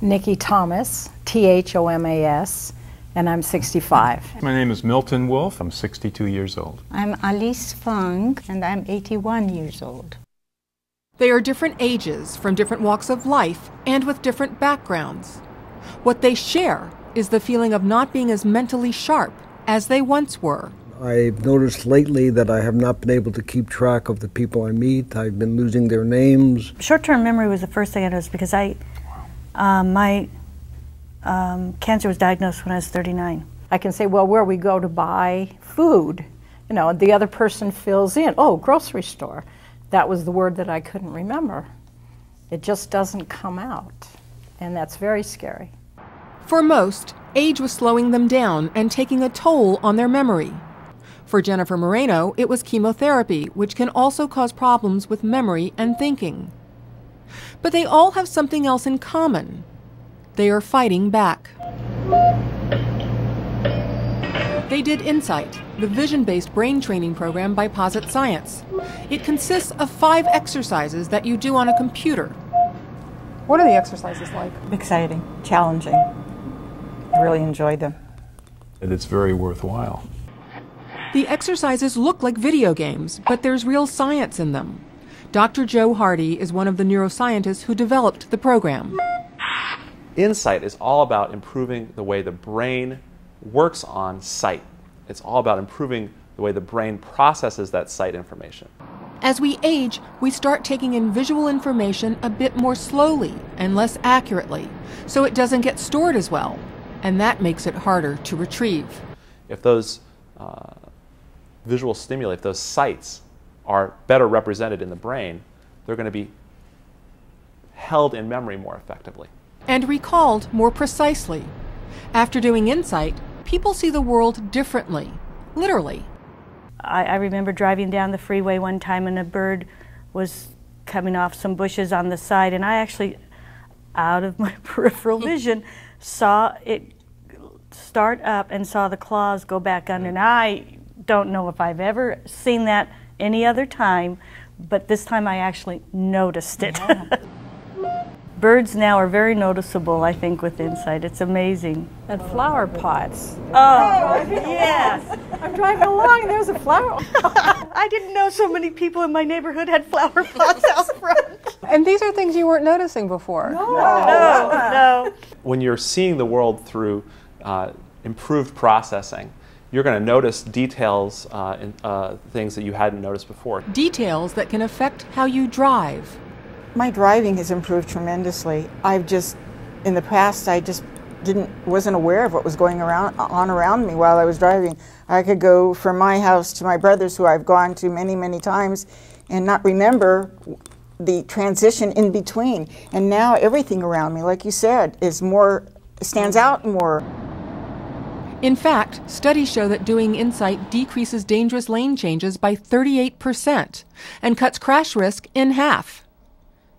Nikki Thomas, Thomas, and I'm 65. My name is Milton Wolf. I'm 62 years old. I'm Alice Fung, and I'm 81 years old. They are different ages, from different walks of life, and with different backgrounds. What they share is the feeling of not being as mentally sharp as they once were. I've noticed lately that I have not been able to keep track of the people I meet. I've been losing their names. Short-term memory was the first thing I noticed because my cancer was diagnosed when I was 39. I can say, well, where we go to buy food, you know, the other person fills in, oh, grocery store. That was the word that I couldn't remember. It just doesn't come out, and that's very scary. For most, age was slowing them down and taking a toll on their memory. For Jennifer Moreno, it was chemotherapy, which can also cause problems with memory and thinking. But they all have something else in common. They are fighting back. They did Insight, the vision-based brain training program by Posit Science. It consists of 5 exercises that you do on a computer. What are the exercises like? Exciting, challenging. I really enjoyed them. And it's very worthwhile. The exercises look like video games, but there's real science in them. Dr. Joe Hardy is one of the neuroscientists who developed the program. Insight is all about improving the way the brain works on sight. It's all about improving the way the brain processes that sight information. As we age, we start taking in visual information a bit more slowly and less accurately, so it doesn't get stored as well, and that makes it harder to retrieve. If those visual stimuli, if those sights are better represented in the brain, they're going to be held in memory more effectively. And recalled more precisely. After doing Insight, people see the world differently, literally. I remember driving down the freeway one time and a bird was coming off some bushes on the side, and I actually, out of my peripheral vision, saw it start up and saw the claws go back under. And I don't know if I've ever seen that any other time, but this time I actually noticed it. Birds now are very noticeable, I think, with Insight. It's amazing. And flower pots. Oh, yes. I'm driving along and there's a flower. I didn't know so many people in my neighborhood had flower pots out front. And these are things you weren't noticing before. No. When you're seeing the world through improved processing, you're going to notice details in things that you hadn't noticed before. Details that can affect how you drive. My driving has improved tremendously. In the past, I just wasn't aware of what was going on around me while I was driving. I could go from my house to my brother's, who I've gone to many, many times, and not remember the transition in between. And now everything around me, like you said, stands out more. In fact, studies show that doing Insight decreases dangerous lane changes by 38% and cuts crash risk in half.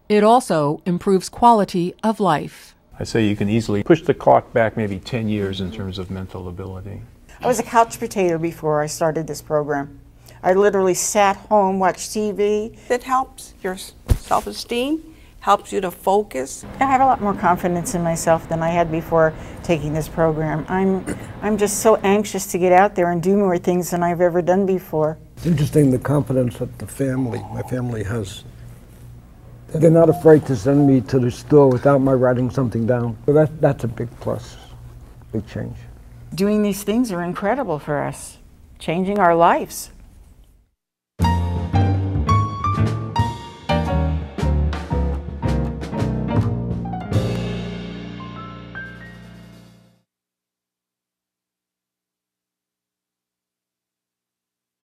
It also improves quality of life. I say you can easily push the clock back maybe 10 years in terms of mental ability. I was a couch potato before I started this program. I literally sat home, watched TV. It helps your self-esteem, helps you to focus. I have a lot more confidence in myself than I had before taking this program. I'm just so anxious to get out there and do more things than I've ever done before. It's interesting the confidence that my family has. They're not afraid to send me to the store without my writing something down. So that's a big plus, big change. Doing these things are incredible for us, changing our lives.